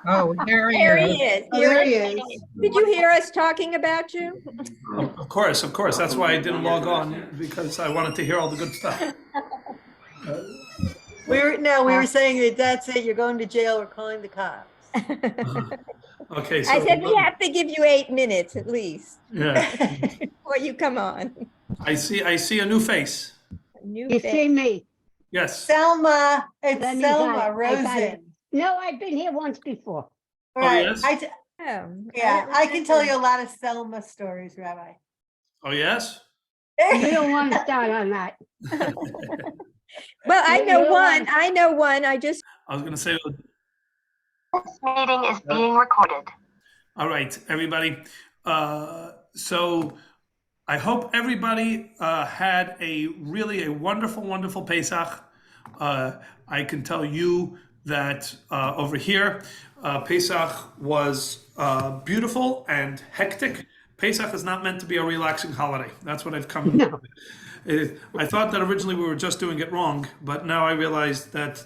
Oh, there he There is. he is. Oh, there he is. Did you hear us talking about you? Of course, of course. That's why I didn't log on, because I wanted to hear all the good stuff. We were saying that's it. You're going to jail. We're calling the cops. Okay, so I said we have to give you 8 minutes at least yeah, before you come on. I see a new face. New You face. see me? Yes. Selma. It's Let me got Selma it. I got it. Rosen. No, I've been here once before. All right. yes? Oh, Yeah, I can tell you a lot of Selma stories, Rabbi. Oh yes. You don't want to start on that. Well, I You know don't one. want- I know one. I just I was going to say. This meeting is being recorded. All right, everybody. So I hope everybody had a wonderful, wonderful Pesach. I can tell you that over here, Pesach was beautiful and hectic. Pesach is not meant to be a relaxing holiday. That's what I've come. No. I thought that originally we were just doing it wrong, but now I realize that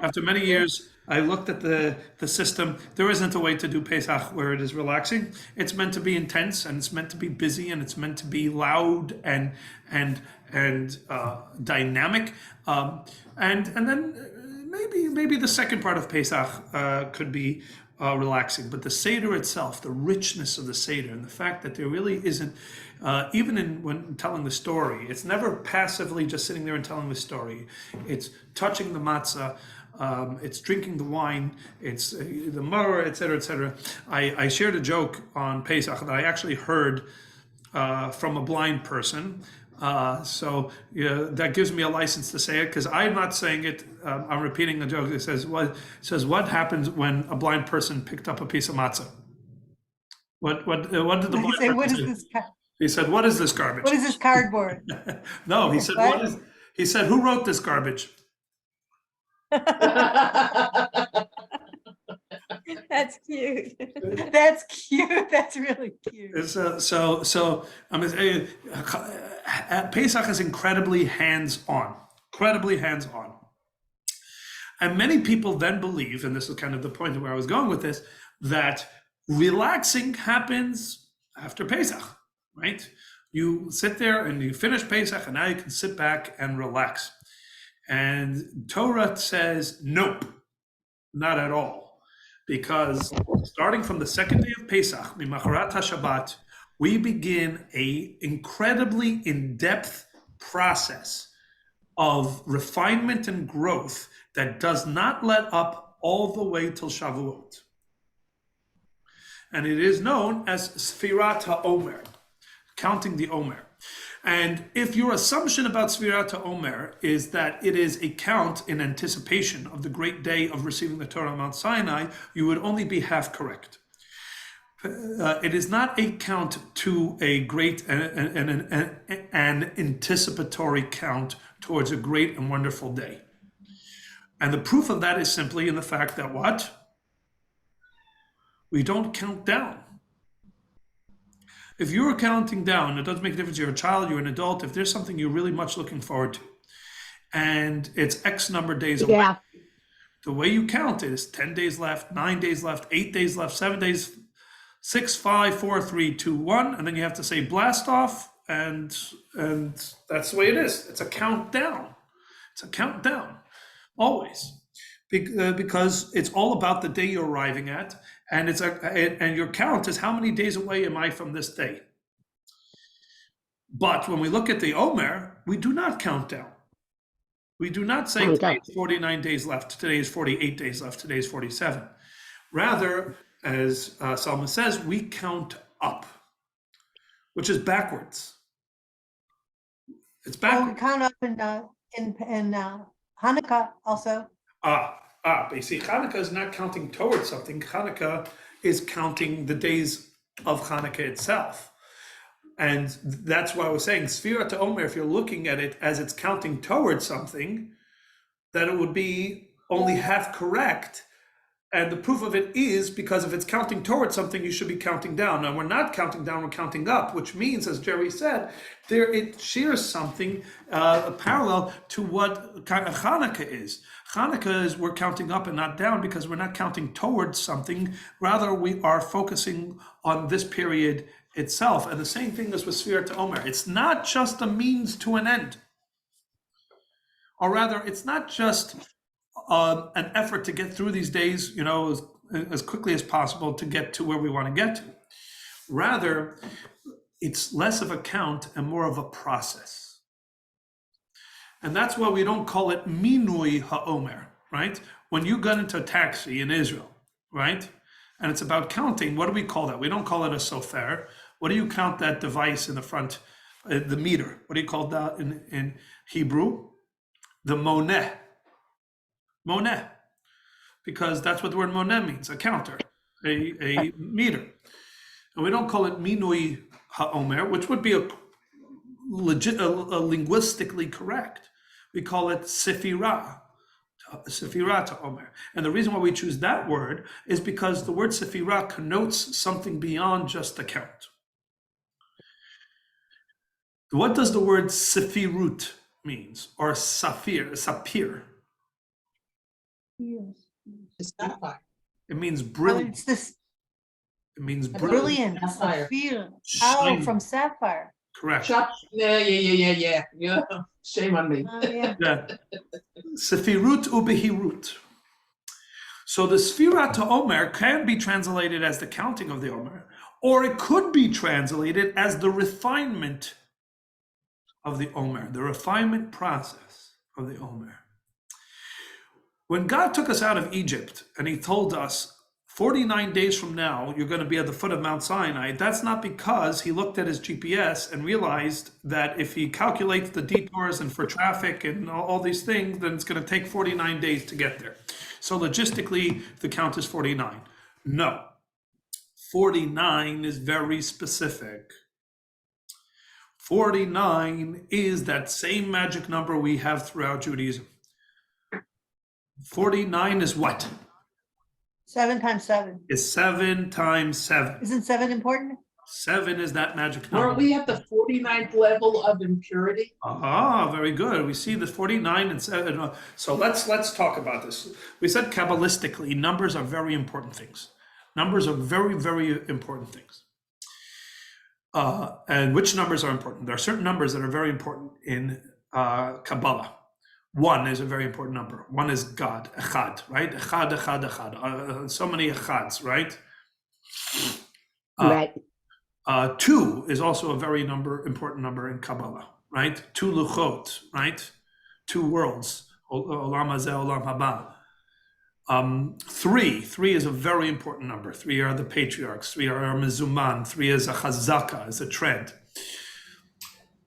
after many years, I looked at the system. There isn't a way to do Pesach where it is relaxing. It's meant to be intense, and it's meant to be busy, and it's meant to be loud and dynamic. And then maybe the second part of Pesach could be relaxing, but the Seder itself, the richness of the Seder, and the fact that there really isn't, even when telling the story, it's never passively just sitting there and telling the story. It's touching the matzah, it's drinking the wine, it's the maror, etc., etc. I shared a joke on Pesach that I actually heard from a blind person. So yeah, that gives me a license to say it, because I'm not saying it. I'm repeating the joke. It says what happens when a blind person picked up a piece of matzah? What did the blind Say, what person is say? this? He said, "What is this garbage?" What is this cardboard? No, he said, What? "What is?" He said, "Who wrote this garbage?" that's cute. That's cute. That's really cute. So I mean, Pesach is incredibly hands-on, and many people then believe, and this is kind of the point where I was going with this, that relaxing happens after Pesach, right? You sit there and you finish Pesach, and now you can sit back and relax. And Torah says, nope, not at all. Because starting from the second day of Pesach, Mimacharat HaShabbat, we begin a incredibly in-depth process of refinement and growth that does not let up all the way till Shavuot. And it is known as Sefirat HaOmer, counting the Omer. And if your assumption about Sefirat HaOmer is that it is a count in anticipation of the great day of receiving the Torah on Mount Sinai, you would only be half correct. It is not a count to a great and anticipatory count towards a great and wonderful day. And the proof of that is simply in the fact that what? We don't count down. If you're counting down, it doesn't make a difference. You're a child, you're an adult. If there's something you're really much looking forward to, and it's X number of days away, Yeah. the way you count it is 10 days left, 9 days left, 8 days left, 7 days, 6, 5, 4, 3, 2, 1, and then you have to say blast off, and that's the way it is. It's a countdown. It's a countdown, always, because it's all about the day you're arriving at, and and your count is how many days away am I from this day. But when we look at the Omer, we do not count down. We do not say today is 49 days left, today is 48 days left, today is 47. Rather, as Salma says, we count up, which is backwards. It's backwards. Oh, we count up in Hanukkah also. But you see, Hanukkah is not counting towards something. Hanukkah is counting the days of Hanukkah itself. And that's why I was saying, Sefirat HaOmer, if you're looking at it as it's counting towards something, then it would be only half correct. And the proof of it is because if it's counting towards something, you should be counting down. Now we're not counting down, we're counting up, which means, as Jerry said, there it shares something parallel to what Hanukkah is. Hanukkah is we're counting up and not down because we're not counting towards something. Rather, we are focusing on this period itself. And the same thing is with Sefirat Omer. It's not just a means to an end. Or rather, it's not just an effort to get through these days, as quickly as possible to get to where we want to get to. Rather, it's less of a count and more of a process. And that's why we don't call it minui ha'omer, right? When you got into a taxi in Israel, right? And it's about counting, what do we call that? We don't call it a sofer. What do you count that device in the front, the meter? What do you call that in Hebrew? The moneh. Moneh, because that's what the word moneh means, a counter, a meter. And we don't call it minui ha'omer, which would be a linguistically correct. We call it sefirat ha'omer. And the reason why we choose that word is because the word sefirat connotes something beyond just a count. What does the word sefirut means, or sapir? Yes. It means brilliant. It's this It means brilliant. brilliant, Sapphire. sapphire. Shiny. Oh, from sapphire. Correct. Yeah. Shame on me. Oh, yeah. Yeah. Sefirut ubehirut. So the Sefirat Omer can be translated as the counting of the Omer, or it could be translated as the refinement of the Omer, the refinement process of the Omer. When God took us out of Egypt and he told us 49 days from now, you're going to be at the foot of Mount Sinai, that's not because he looked at his GPS and realized that if he calculates the detours and for traffic and all these things, then it's going to take 49 days to get there. So logistically, the count is 49. No, 49 is very specific. 49 is that same magic number we have throughout Judaism. 49 is what? 7 times 7. Is 7 times 7. Isn't 7 important? 7 is that magic number. Aren't we at the 49th level of impurity? Ah, very good. We see the 49 and 7. So let's talk about this. We said Kabbalistically, numbers are very important things. Numbers are very, very important things. And which numbers are important? There are certain numbers that are very important in Kabbalah. 1 is a very important number. 1 is God, Echad, right? Echad. So many Echads, right? Right. 2 is also a very important number in Kabbalah, right? 2 luchot, right? 2 worlds, Olam Hazeh, Olam Haba. 3 is a very important number. 3 are the patriarchs. 3 are Mezuman. 3 is a chazaka, is a trend.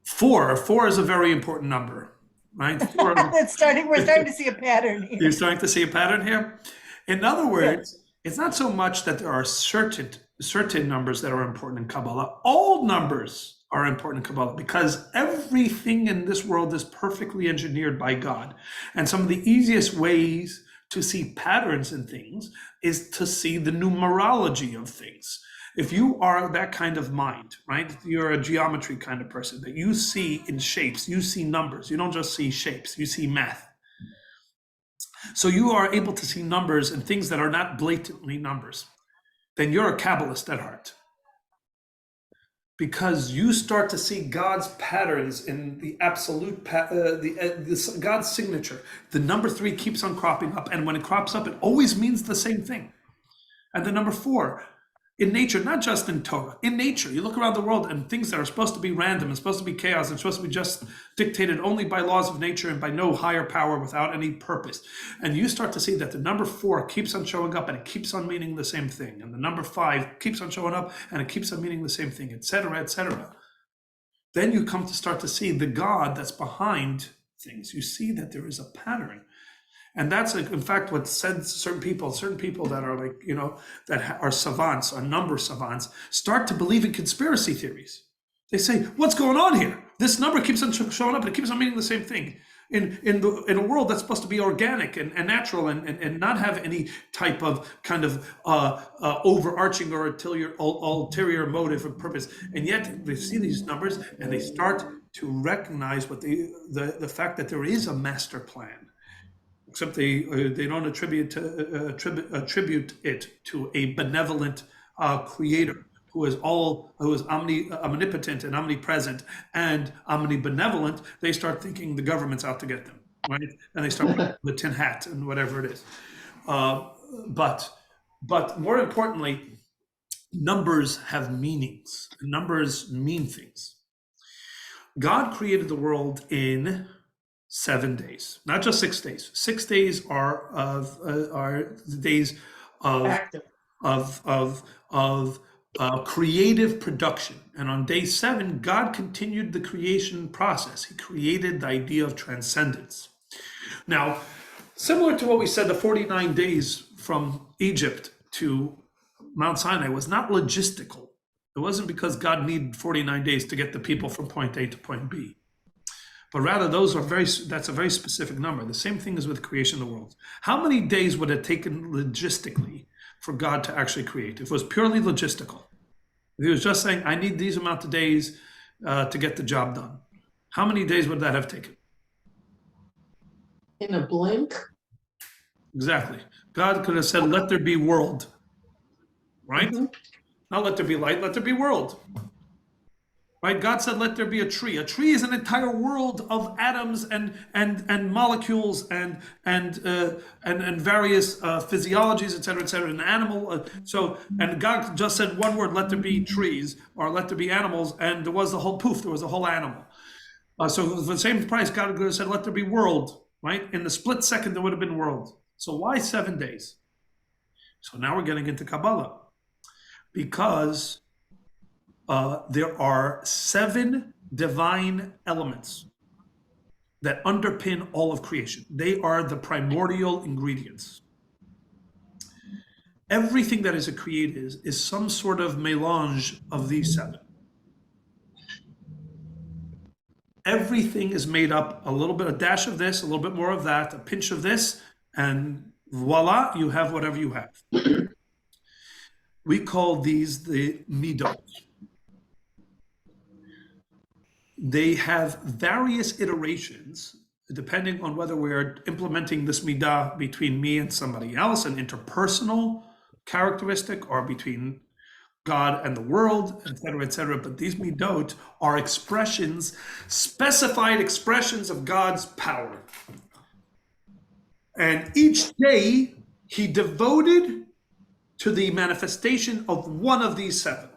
4 is a very important number, right? We're starting to see a pattern here. You're starting to see a pattern here. In other words, it's not so much that there are certain numbers that are important in Kabbalah. All numbers are important in Kabbalah because everything in this world is perfectly engineered by God. And some of the easiest ways to see patterns in things is to see the numerology of things. If you are that kind of mind, right? You're a geometry kind of person that you see in shapes, you see numbers, you don't just see shapes, you see math. So you are able to see numbers and things that are not blatantly numbers. Then you're a Kabbalist at heart. Because you start to see God's patterns in the absolute, God's signature. The number 3 keeps on cropping up, and when it crops up, it always means the same thing. And the number 4, in nature, not just in Torah, in nature, you look around the world and things that are supposed to be random and supposed to be chaos and supposed to be just dictated only by laws of nature and by no higher power without any purpose. And you start to see that the number 4 keeps on showing up and it keeps on meaning the same thing. And the number 5 keeps on showing up and it keeps on meaning the same thing, etc., etc. Then you come to start to see the God that's behind things. You see that there is a pattern. And that's, in fact, what said certain people that are like, that are savants, are number savants, start to believe in conspiracy theories. They say, what's going on here? This number keeps on showing up and it keeps on meaning the same thing. in a world that's supposed to be organic and natural and not have any type of kind of overarching or ulterior motive or purpose. And yet they see these numbers and they start to recognize what the fact that there is a master plan. Except they don't attribute it to a benevolent creator who is omnipotent and omnipresent and omnibenevolent. They start thinking the government's out to get them, right? And they start with the tin hat and whatever it is. But more importantly, numbers have meanings. Numbers mean things. God created the world in 7 days, not just 6 days. 6 days are the days Active. of creative production, and on day 7, God continued the creation process. He created the idea of transcendence. Now, similar to what we said, the 49 days from Egypt to Mount Sinai was not logistical. It wasn't because God needed 49 days to get the people from point A to point B. But rather, that's a very specific number. The same thing is with creation of the world. How many days would it have taken logistically for God to actually create? If it was purely logistical, if he was just saying, I need these amount of days to get the job done, how many days would that have taken? In a blink. Exactly. God could have said, let there be world, right? Mhm. Not let there be light, let there be world. Right? God said, let there be a tree. A tree is an entire world of atoms and molecules and various physiologies, et cetera, an animal. And God just said one word, let there be trees, or let there be animals, and there was the whole poof, there was a whole animal. So for the same price, God could have said, let there be world, right? In the split second, there would have been world. So why 7 days? So now we're getting into Kabbalah. Because there are 7 divine elements that underpin all of creation. They are the primordial ingredients. Everything that is created is some sort of melange of these 7. Everything is made up a dash of this, a little bit more of that, a pinch of this, and voila, you have whatever you have. We call these the midot. They have various iterations depending on whether we're implementing this midah between me and somebody else, an interpersonal characteristic, or between God and the world, et cetera. But these midot are specified expressions of God's power. And each day he devoted to the manifestation of one of these 7.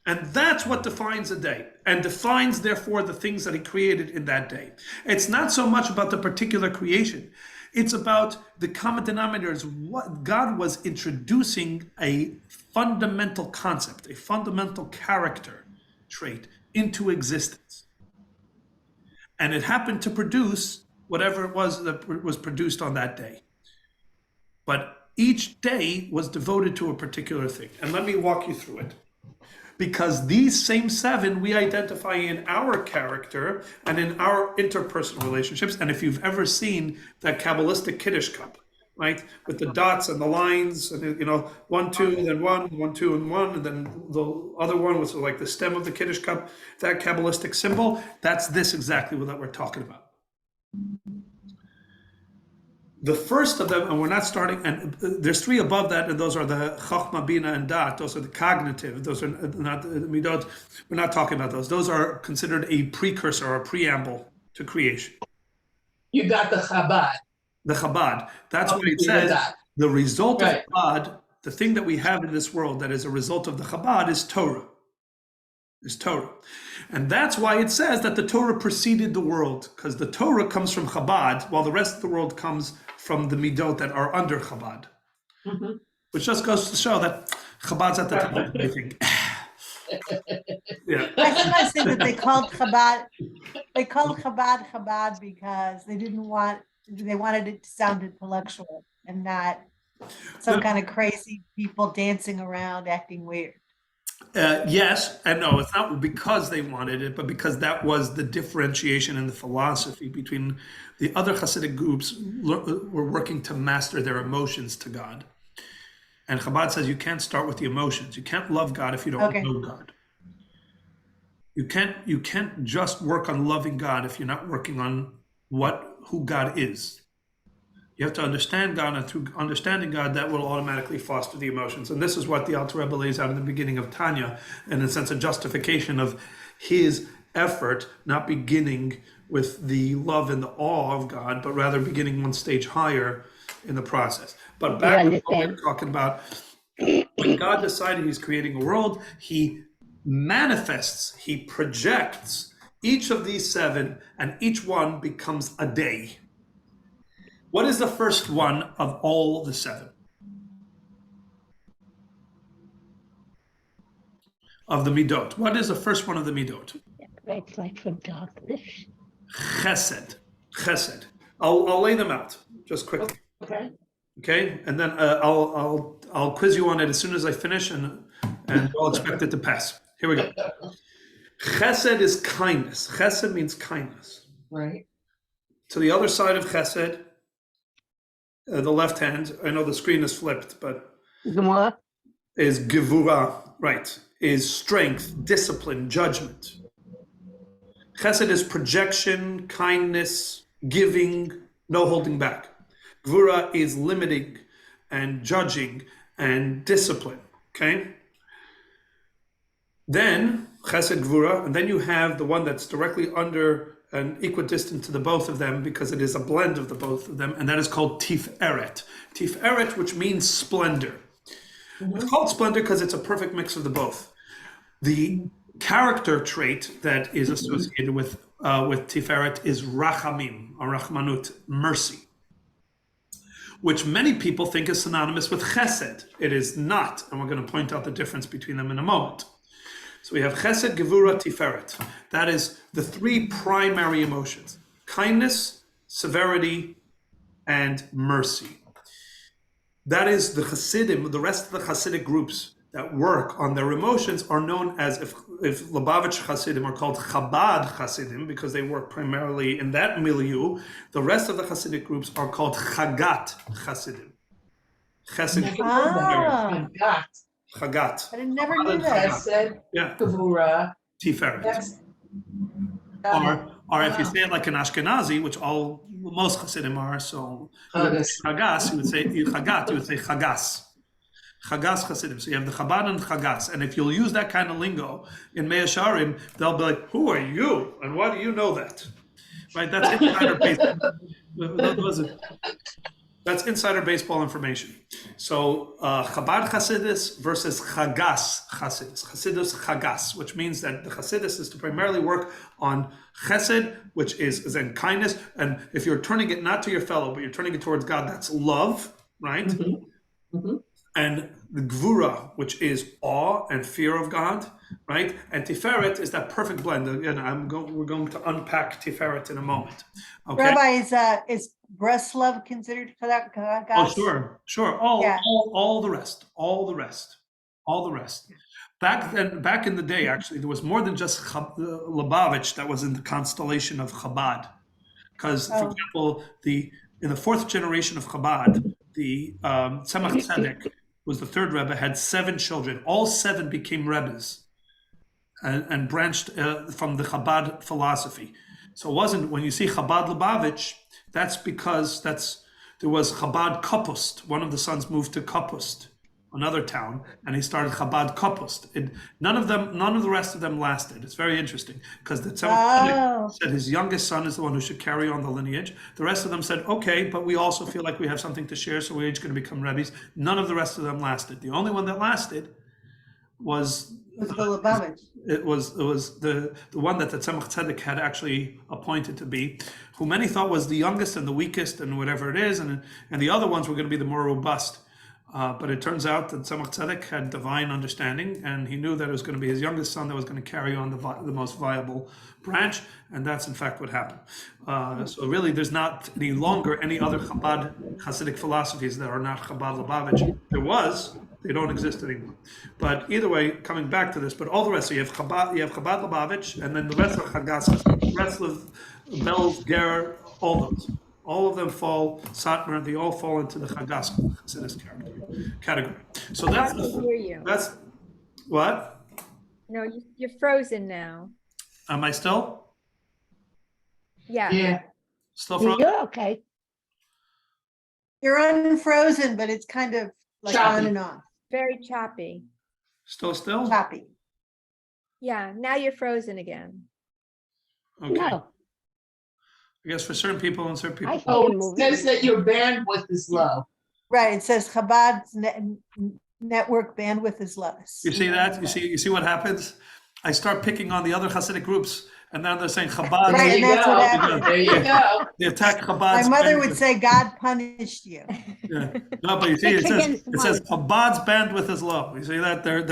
And that's what defines a day, and defines, therefore, the things that he created in that day. It's not so much about the particular creation. It's about the common denominators. What God was introducing a fundamental concept, a fundamental character trait into existence. And it happened to produce whatever it was that was produced on that day. But each day was devoted to a particular thing. And let me walk you through it. Because these same 7 we identify in our character and in our interpersonal relationships. And if you've ever seen that Kabbalistic Kiddush cup, right, with the dots and the lines, and 1, 2, then 1, 1, 2, and 1, and then the other one was like the stem of the Kiddush cup, that Kabbalistic symbol, that's this exactly what we're talking about. The first of them, and we're not starting, and there's 3 above that, and those are the Chochmah, Bina, and Dat. Those are the cognitive. Those are not the midot. We're not talking about those. Those are considered a precursor or a preamble to creation. You got the Chabad. The Chabad. That's why it says the result of Chabad, the thing that we have in this world that is a result of the Chabad, is Torah. Is Torah. And that's why it says that the Torah preceded the world, because the Torah comes from Chabad, while the rest of the world comes from the midot that are under Chabad. Mm-hmm. Which just goes to show that Chabad's at the top of everything. Yeah. I sometimes think that they called Chabad because they wanted it to sound intellectual and not some kind of crazy people dancing around acting weird. Yes and no. It's not because they wanted it, but because that was the differentiation in the philosophy between the other Hasidic groups were working to master their emotions to God. And Chabad says you can't start with the emotions. You can't love God if you don't Okay. know God. You can't just work on loving God if you're not working on who God is. You have to understand God, and through understanding God, that will automatically foster the emotions. And this is what the Alter Rebbe lays out in the beginning of Tanya, in a sense, a justification of his effort, not beginning with the love and the awe of God, but rather beginning one stage higher in the process. But back to what we were talking about, when God decided he's creating a world, he manifests, he projects each of these 7, and each one becomes a day. What is the first one of all the 7? Of the midot. What is the first one of the midot? Great light from darkness. Chesed. Chesed. I'll lay them out just quickly. Okay. Okay, and then I'll quiz you on it as soon as I finish, and I'll expect it to pass. Here we go. Chesed is kindness. Chesed means kindness. Right. To the other side of Chesed, the left hand. I know the screen is flipped, but Gemara. is Gevura, right? Is strength, discipline, judgment. Chesed is projection, kindness, giving, no holding back. Gvura is limiting and judging and discipline, okay? Then, Chesed, Gvura, and then you have the one that's directly under and equidistant to the both of them because it is a blend of the both of them, and that is called Tiferet. Tiferet, which means splendor. It's called splendor because it's a perfect mix of the both. The character trait that is associated with Tiferet is Rachamim, or Rachmanut, mercy, which many people think is synonymous with Chesed. It is not, and we're going to point out the difference between them in a moment. So we have Chesed, Gevura, Tiferet. That is the 3 primary emotions: kindness, severity, and mercy. That is the Hasidim. The rest of the Hasidic groups that work on their emotions are known as, if Lubavitch Hasidim are called Chabad Hasidim because they work primarily in that milieu, the rest of the Hasidic groups are called Chagat Hasidim. Chesed, Ah. Got. Chagat. I never knew that. Chesed, Yeah, Gevura. Tiferet. That's. Or if you say it like an Ashkenazi, which most Hasidim are, so Chagas, you would say Chagat, you would say Chagas. Chagas Hasidim. So you have the Chabad and Chagas. And if you'll use that kind of lingo in Mea Sharim, they'll be like, who are you? And why do you know that? Right? That's insider baseball. That's insider baseball information. So Chabad Hasidus versus Chagas Hasidus. Hasidus Chagas, which means that the Hasidus is to primarily work on Chesed, which is then kindness. And if you're turning it not to your fellow, but you're turning it towards God, that's love, right? Mm-hmm. Mm-hmm. And the Gvura, which is awe and fear of God, right? And Tiferet is that perfect blend. Again, we're going to unpack Tiferet in a moment. Okay. Rabbi, is Breslov considered for that? Oh, sure. All the rest. Back in the day, actually, there was more than just Lubavitch that was in the constellation of Chabad. Because, for example, in the 4th generation of Chabad, the Tzemach Tzedek was the 3rd Rebbe, had 7 children. All 7 became Rebbes and branched from the Chabad philosophy. So it wasn't, when you see Chabad Lubavitch, that's because there was Chabad Kapust. One of the sons moved to Kapust, another town, and he started Chabad Kapust. None of the rest of them lasted. It's very interesting because the Tzemach said his youngest son is the one who should carry on the lineage. The rest of them said, okay, but we also feel like we have something to share, so we're each going to become Rebbes. None of the rest of them lasted. The only one that lasted was the Lubavitch. It was the one that the Tzemach Tzedek had actually appointed to be, who many thought was the youngest and the weakest and whatever it is, and the other ones were going to be the more robust. But it turns out that Tzemach Tzedek had divine understanding, and he knew that it was going to be his youngest son that was going to carry on the most viable branch, and that's in fact what happened. So really, there's not any longer any other Chabad Hasidic philosophies that are not Chabad Lubavitch. There was, they don't exist anymore. But either way, coming back to this, but all the rest, so you have Chabad Lubavitch, and then the rest are Chagaskas, Breslov, Belz, Ger, all those. All of them fall, Satmar, they all fall into the Chagas category. So I that's can hear you. that's what? No, you're frozen now. Am I still? Yeah. Yeah. Still frozen? You're okay. You're unfrozen, but it's kind of like on Choppy. and off, Very choppy. Still? choppy. Yeah, now you're frozen again. Okay. No, I guess for certain people and certain I people. hear Oh, you it moving. says that your bandwidth is low. Right, it says Chabad's network bandwidth is less. You see that? You see what happens? I start picking on the other Hasidic groups, and now they're saying Chabad. Right, There and you that's what go. happened. There you go. They attack Chabad. My mother would say, God punished you. Yeah. No, but you see, Pick against the it says Chabad's bandwidth is low. You see that? They're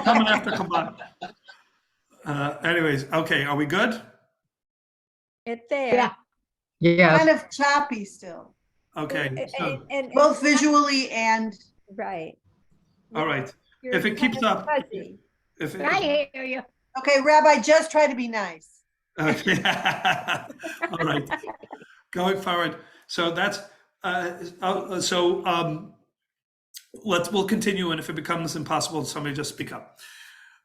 coming after Chabad. Anyways, okay, are we good? It's there. Yeah. Yes. Kind of choppy still, Okay. So, And both visually and, right. all right. You're If it kind keeps of up- fuzzy. If it, I hear you. okay, Rabbi, just try to be nice. okay. All right. Going forward. So that's we'll continue, and if it becomes impossible, somebody just speak up.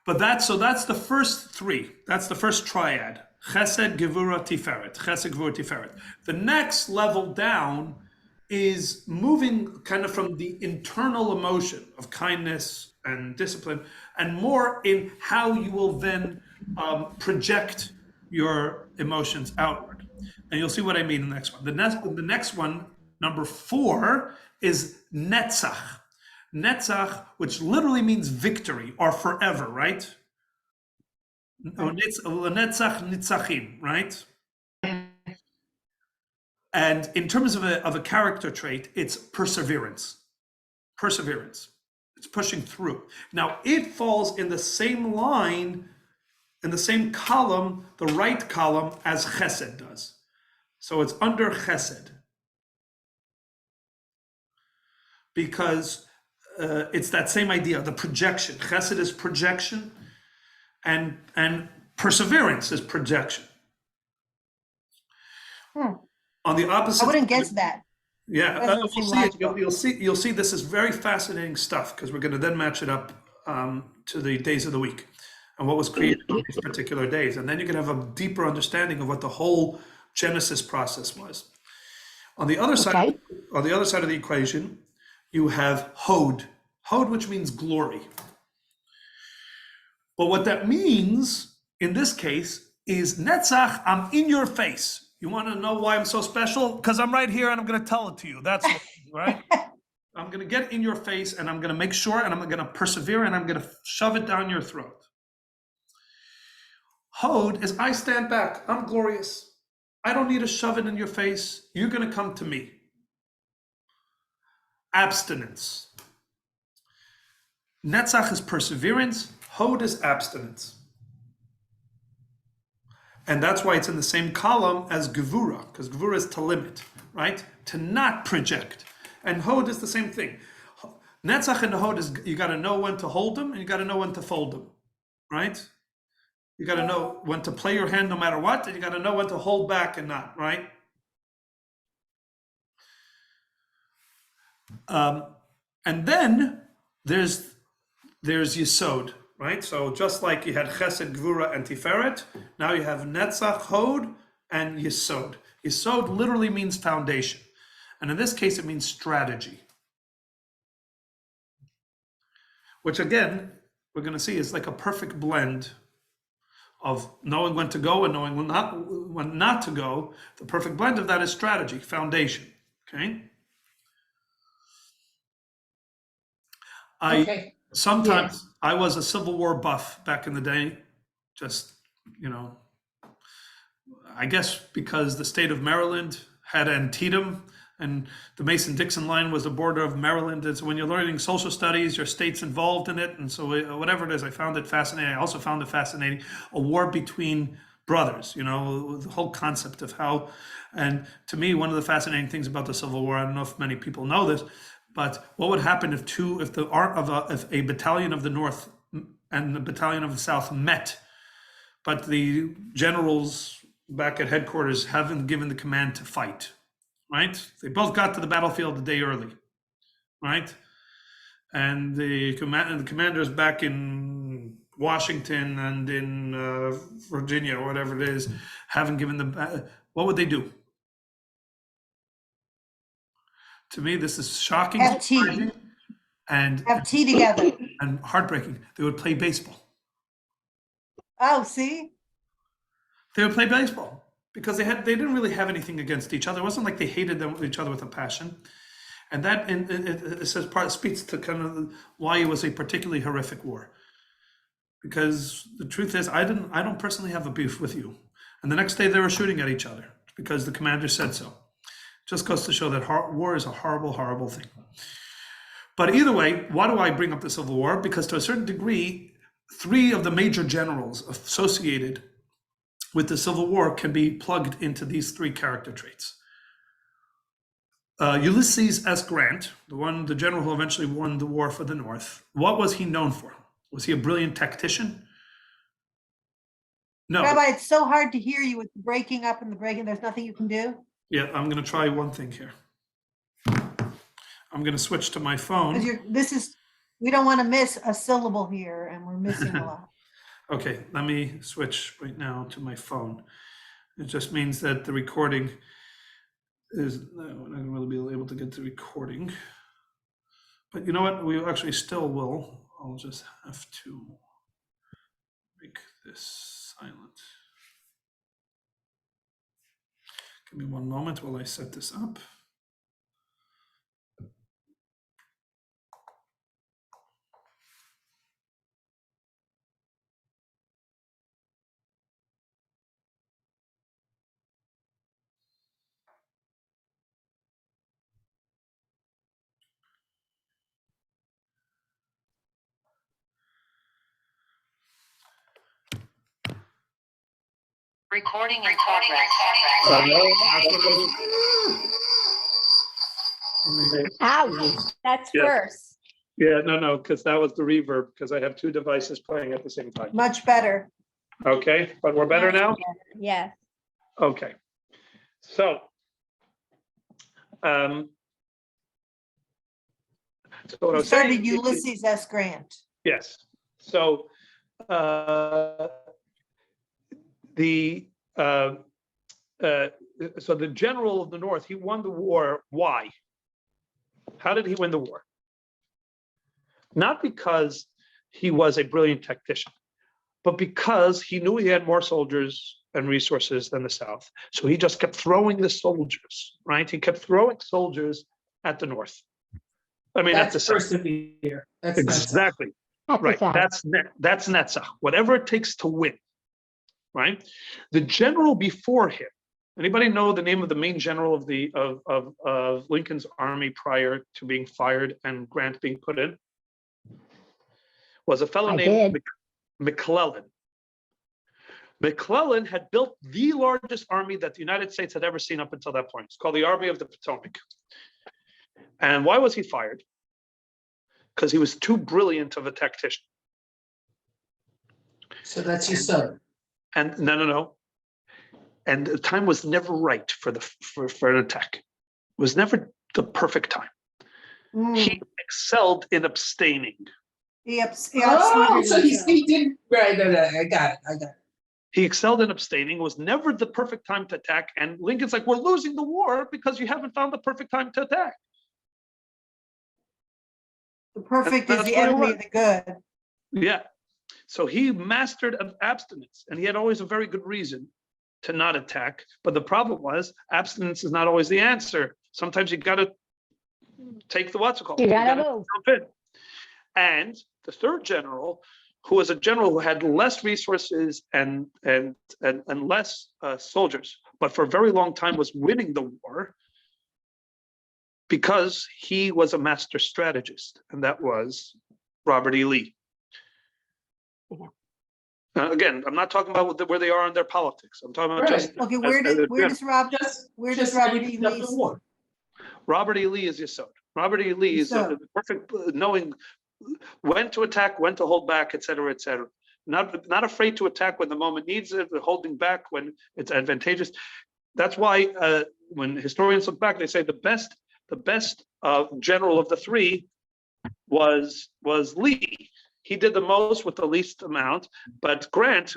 But that's the first three. That's the first triad. Chesed, Gevura, Tiferet. Chesed, Gevura, Tiferet. The next level down is moving kind of from the internal emotion of kindness and discipline, and more in how you will then project your emotions outward. And you'll see what I mean in the next one. The next one, number 4, is Netzach. Netzach, which literally means victory or forever, right? Netzach nitzachim, right? And in terms of a character trait, it's perseverance. Perseverance. It's pushing through. Now, it falls in the same line, in the same column, the right column, as Chesed does. So it's under Chesed. Because it's that same idea, the projection. Chesed is projection, and perseverance is projection. On the opposite, I wouldn't guess that. yeah, Doesn't we'll seem see it. logical. You'll see. This is very fascinating stuff because we're going to then match it up to the days of the week and what was created on these particular days, and then you can have a deeper understanding of what the whole Genesis process was. On the other side, Okay. on the other side of the equation, you have Hod. Hod, which means glory. But what that means in this case is Netzach, I'm in your face. You want to know why I'm so special? Because I'm right here and I'm going to tell it to you. That's right. I'm going to get in your face and I'm going to make sure and I'm going to persevere and I'm going to shove it down your throat. Hod is I stand back. I'm glorious. I don't need to shove it in your face. You're going to come to me. Abstinence. Netzach is perseverance. Hod is abstinence. And that's why it's in the same column as Gevura, because Gevura is to limit, right? To not project. And Hod is the same thing. Netzach and Hod is you got to know when to hold them and you got to know when to fold them, right? You got to know when to play your hand no matter what, and you got to know when to hold back and not, right? And then there's Yesod, right? So just like you had Chesed, Gvura, and Tiferet, now you have Netzach, Hod, and Yesod. Yesod literally means foundation. And in this case, it means strategy. Which again, we're going to see is like a perfect blend of knowing when to go and knowing when not to go. The perfect blend of that is strategy, foundation, okay? Okay. Sometimes I was a Civil War buff back in the day, just, I guess because the state of Maryland had Antietam And the Mason-Dixon line was the border of Maryland. And so when you're learning social studies, your state's involved in it. And so whatever it is, I found it fascinating. I also found it fascinating, a war between brothers, you know, the whole concept of how, and to me, one of the fascinating things about the Civil War, I don't know if many people know this, but what would happen if if a battalion of the North and the battalion of the South met, but the generals back at headquarters haven't given the command to fight, right? They both got to the battlefield a day early, right? And the commanders back in Washington and in Virginia or whatever it is haven't given the, what would they do? To me, this is shocking, FT. surprising, and Have tea together. and heartbreaking. They would play baseball. Oh, see? They would play baseball because they didn't really have anything against each other. It wasn't like they hated each other with a passion, and that it says speaks to kind of why it was a particularly horrific war. Because the truth is, I don't personally have a beef with you, and the next day they were shooting at each other because the commander said so. Just goes to show that war is a horrible, horrible thing. But either way, why do I bring up the Civil War? Because to a certain degree, 3 of the major generals associated with the Civil War can be plugged into these 3 character traits. Ulysses S. Grant, the general who eventually won the war for the North, what was he known for? Was he a brilliant tactician? No. Rabbi, it's so hard to hear you with the breaking up and the breaking. There's nothing you can do. Yeah, I'm going to try one thing here. I'm going to switch to my phone. We don't want to miss a syllable here, and we're missing a lot. Okay, let me switch right now to my phone. It just means that the recording is, I'm not going to really be able to get the recording. But you know what? We actually still will. I'll just have to make this silent. Give me one moment while I set this up. Recording in progress. That's what I was. Ouch. That's Yeah. worse. Yeah, no, because that was the reverb, because I have 2 devices playing at the same time. Much better. Okay, but we're better now? Yes. Okay. So, so what I We was saying. started Ulysses S. Grant. Yes. So, so the general of the North, he won the war. Why? How did he win the war? Not because he was a brilliant tactician, but because he knew he had more soldiers and resources than the South. So he just kept throwing the soldiers, right? He kept throwing soldiers at the North. I mean, at the South. persevere. That's Exactly. Right. That's Netzach. Whatever it takes to win. Right. The general before him. Anybody know the name of the main general of Lincoln's army prior to being fired and Grant being put in? Was a fellow named McClellan. McClellan had built the largest army that the United States had ever seen up until that point. It's called the Army of the Potomac. And why was he fired? Because he was too brilliant of a tactician. So that's your son. And no. And the time was never right for an attack. It was never the perfect time. He excelled in abstaining. So he didn't. Right. I got it. He excelled in abstaining. It was never the perfect time to attack. And Lincoln's like, we're losing the war because you haven't found the perfect time to attack. The perfect is the enemy of the good. Yeah. So he mastered abstinence, and he had always a very good reason to not attack. But the problem was abstinence is not always the answer. Sometimes you got to take the what's it called. You gotta move. Jump in. And the third general, who was a general who had less resources and less soldiers, but for a very long time was winning the war, because he was a master strategist, and that was Robert E. Lee. Again, I'm not talking about where they are in their politics. I'm talking about just Okay, where does Robert E. Lee? Robert E. Lee is Yesod. Robert E. Lee is Yesod. perfect, knowing when to attack, when to hold back, et cetera, et cetera. Not afraid to attack when the moment needs it, but holding back when it's advantageous. That's why when historians look back, they say the best general of the three was Lee. He did the most with the least amount, but Grant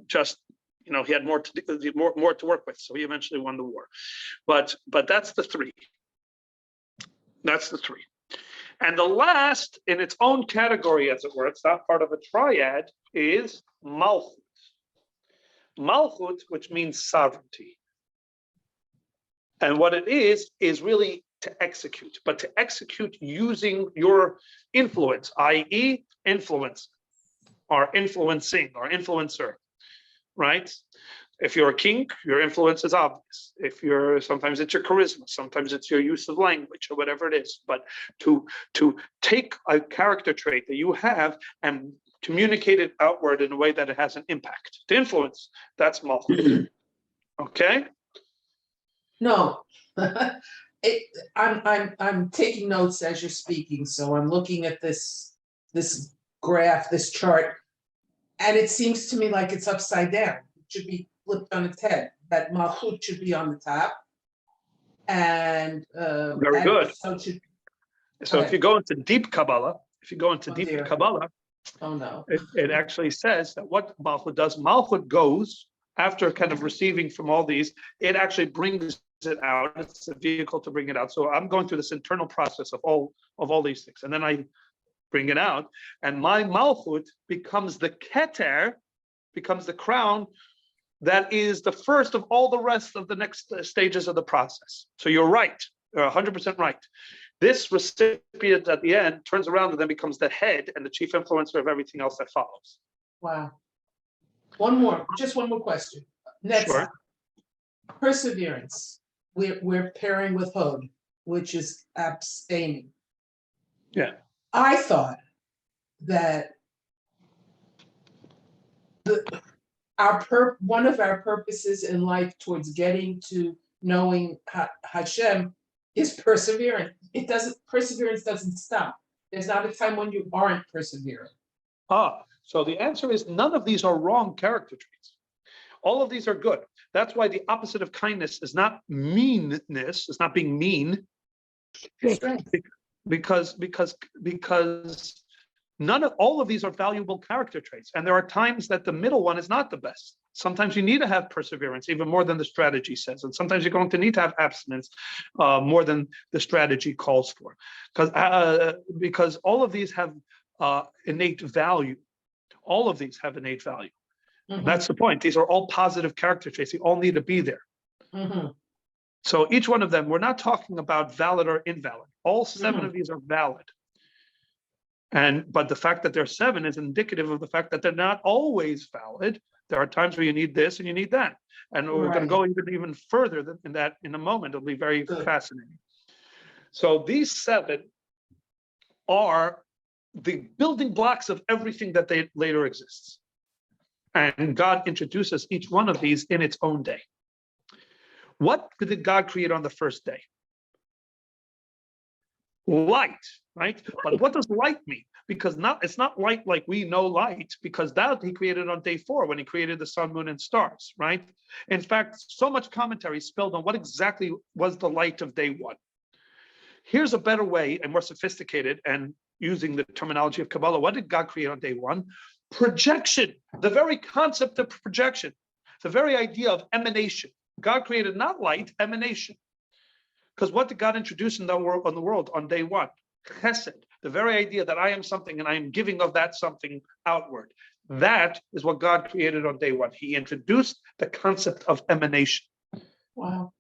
just, he had more to work with, so he eventually won the war. But that's the three. That's the three. And the last, in its own category, as it were, it's not part of a triad, is Malchut. Malchut, which means sovereignty. And what it is really to execute, but to execute using your influence, i.e. influence, or influencing, or influencer, right? If you're a king, your influence is obvious. Sometimes it's your charisma, sometimes it's your use of language, or whatever it is. But to take a character trait that you have and communicate it outward in a way that it has an impact, to influence, that's Malchut. Okay? No. I'm taking notes as you're speaking, so I'm looking at this graph, this chart, and it seems to me like it's upside down. It should be flipped on its head. That Malchut should be on the top, and very good. So if you go into deep Kabbalah, oh no, it actually says that what Malchut does, Malchut goes after kind of receiving from all these, it actually brings it out. It's a vehicle to bring it out. So I'm going through this internal process of all these things, and then I bring it out, and my Malchut becomes the Keter, becomes the crown that is the first of all the rest of the next stages of the process. So you're right, you're 100% right. This recipient at the end turns around and then becomes the head and the chief influencer of everything else that follows. wow. Just one more question. Next, Sure. Perseverance. We're pairing with Hod, which is abstaining. Yeah. I thought that one of our purposes in life towards getting to knowing Hashem is perseverance. Perseverance doesn't stop. There's not a time when you aren't persevering. So the answer is none of these are wrong character traits. All of these are good. That's why the opposite of kindness is not meanness. It's not being mean. Because all of these are valuable character traits. And there are times that the middle one is not the best. Sometimes you need to have perseverance even more than the strategy says. And sometimes you're going to need to have abstinence more than the strategy calls for. Because all of these have innate value. All of these have innate value. Mm-hmm. That's the point. These are all positive character traits. They all need to be there. Mm-hmm. So each one of them, we're not talking about valid or invalid. All seven of these are valid. But the fact that there are seven is indicative of the fact that they're not always valid. There are times where you need this and you need that. And we're going to go even further than that in a moment. It'll be very fascinating. So these seven are the building blocks of everything that later exists. And God introduces each one of these in its own day. What did God create on the first day? Light, right? But what does light mean? Because it's not light like we know light, because that he created on day 4 when he created the sun, moon, and stars, right? In fact, so much commentary spilled on what exactly was the light of day 1. Here's a better way and more sophisticated, and using the terminology of Kabbalah, what did God create on day 1? Projection, the very concept of projection, the very idea of emanation. God created not light, emanation. Because what did God introduce in the world on day 1? Chesed, the very idea that I am something and I am giving of that something outward. That is what God created on day 1. He introduced the concept of emanation. Wow.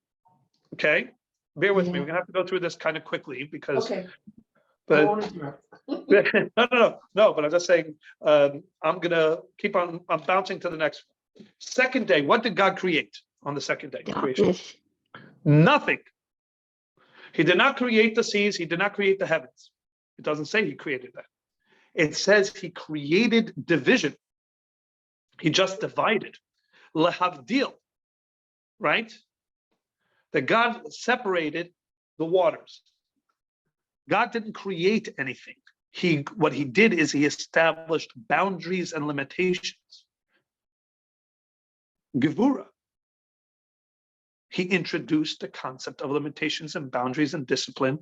Okay, bear with me. We're gonna have to go through this kind of quickly because. Okay. But no. But I'm just saying. I'm gonna keep on. I'm bouncing to the next one. Second day. What did God create on the second day? Creation. Nothing. He did not create the seas. He did not create the heavens. It doesn't say he created that. It says he created division. He just divided. Lehavdil, right? That God separated the waters. God didn't create anything. What he did is he established boundaries and limitations. Gevura. He introduced the concept of limitations and boundaries and discipline.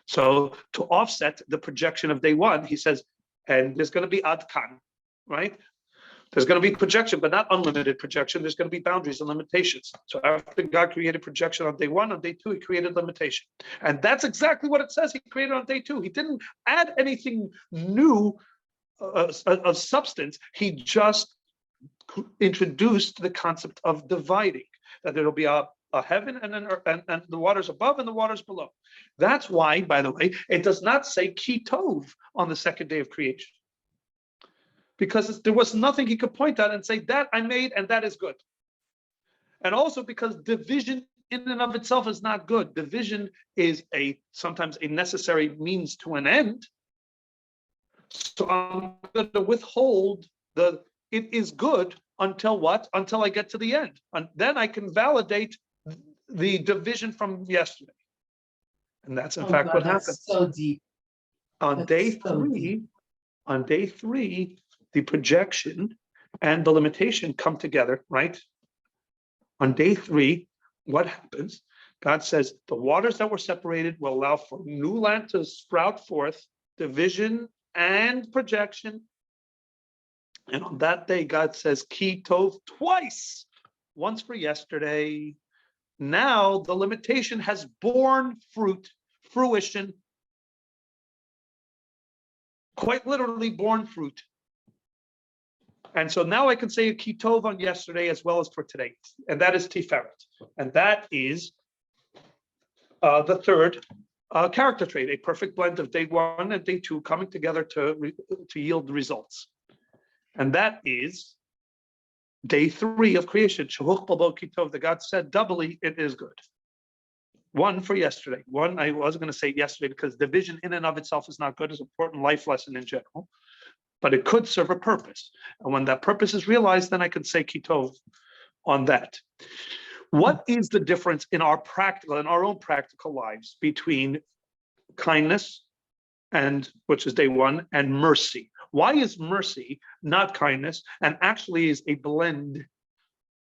So to offset the projection of day one, he says, and there's going to be adkan, right? There's going to be projection, but not unlimited projection. There's going to be boundaries and limitations. So after God created projection on day one, on day two, he created limitation. And that's exactly what it says he created on day two. He didn't add anything new of substance. He just introduced the concept of dividing, that there'll be a heaven and the waters above and the waters below. That's why, by the way, it does not say ki tov on the second day of creation. Because there was nothing he could point out and say, that I made and that is good. And also because division in and of itself is not good. Division is sometimes a necessary means to an end. So I'm going to withhold it is good until what? Until I get to the end. And then I can validate the division from yesterday. And that's in fact God, what that's happened. so deep. On That's day so three, the projection and the limitation come together, right? On day three, what happens? God says the waters that were separated will allow for new land to sprout forth, division and projection. And on that day, God says, Ki Tov twice, once for yesterday. Now the limitation has borne fruition, quite literally borne fruit. And so now I can say a Ki Tov on yesterday as well as for today. And that is Sefirat. And that is the third character trait, a perfect blend of day one and day two coming together to yield results. And that is day three of creation. Shahuch Babo Ki Tov, the God said doubly, it is good. One for yesterday. One, I wasn't going to say yesterday because division in and of itself is not good. It's an important life lesson in general. But it could serve a purpose. And when that purpose is realized, then I can say Ki Tov on that. What is the difference in our own practical lives between kindness, which is day one, and mercy? Why is mercy not kindness and actually is a blend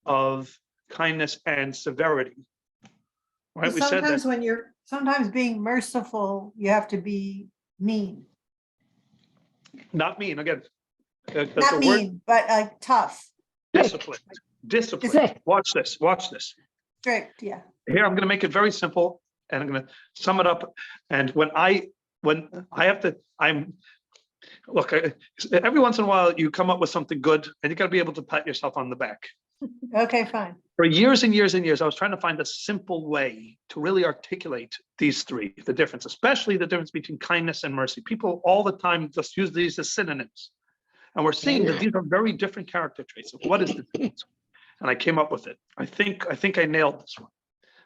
of kindness and severity? Right? We said that. Sometimes being merciful, you have to be mean. Not mean, again. Not mean, but like tough, Discipline. Strict. Watch this. strict, yeah. Here, I'm going to make it very simple, and I'm going to sum it up. And when I have to, every once in a while, you come up with something good, and you got to be able to pat yourself on the back. Okay, fine. For years and years and years, I was trying to find a simple way to really articulate these three, the difference, especially the difference between kindness and mercy. People all the time just use these as synonyms. And we're seeing that these are very different character traits. So what is the difference? And I came up with it. I think I nailed this one.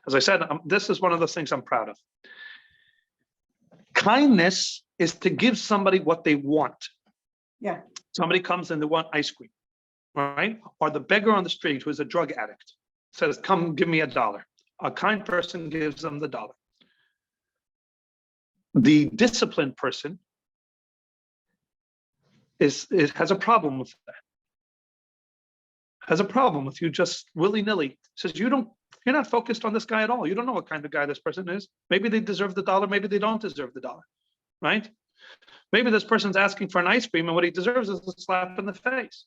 As I said, this is one of those things I'm proud of. Kindness is to give somebody what they want. Yeah. Somebody comes and they want ice cream, right? Or the beggar on the street who is a drug addict says, come give me $1. A kind person gives them the $1. The disciplined person has a problem with that. Has a problem with you just willy-nilly. Says you're not focused on this guy at all. You don't know what kind of guy this person is. Maybe they deserve the $1, maybe they don't deserve the $1, right? Maybe this person's asking for an ice cream and what he deserves is a slap in the face,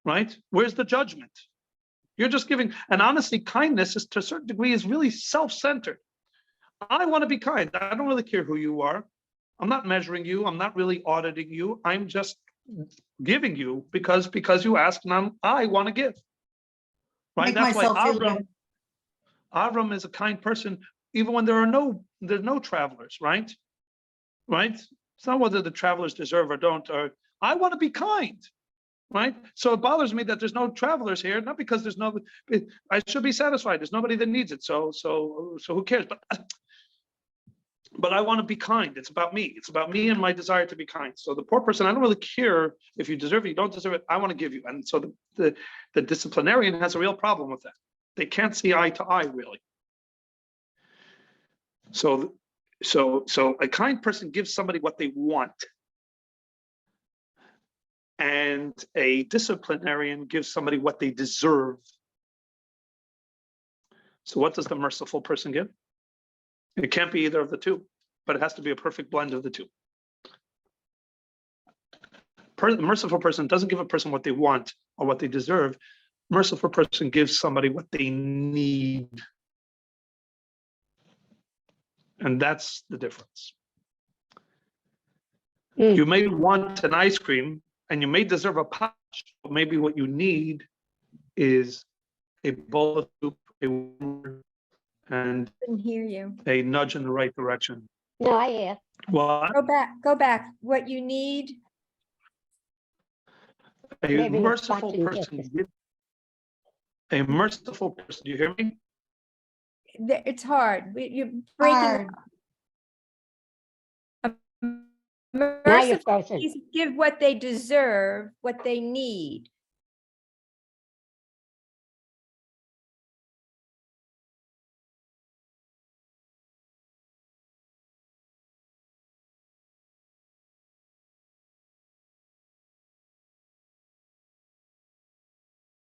right? Where's the judgment? You're just giving, and honestly, kindness is to a certain degree is really self-centered. I want to be kind. I don't really care who you are. I'm not measuring you. I'm not really auditing you. I'm just giving you because you asked and I want to give. Right? Make That's why myself feel good. Avram is a kind person, even when there's no travelers, right? Right? It's not whether the travelers deserve or don't, or I want to be kind. Right? So it bothers me that there's no travelers here, not because I should be satisfied. There's nobody that needs it. So who cares? But but I want to be kind. It's about me. It's about me and my desire to be kind. So the poor person, I don't really care if you deserve it, you don't deserve it. I want to give you. And so the disciplinarian has a real problem with that. They can't see eye to eye, really. So a kind person gives somebody what they want. And a disciplinarian gives somebody what they deserve. So what does the merciful person give? It can't be either of the two, but it has to be a perfect blend of the two. The merciful person doesn't give a person what they want or what they deserve. Merciful person gives somebody what they need. And that's the difference. You may want an ice cream and you may deserve a pouch, but maybe what you need is a bowl of soup, a word, and Couldn't hear you. a nudge in the right direction. No, I asked. Well, Go back. What you need, a Maybe a merciful fucking person, gift. a merciful person, do you hear me? it's hard. You're breaking. Hard. Now you're Merciful frozen. is give what they deserve, what they need.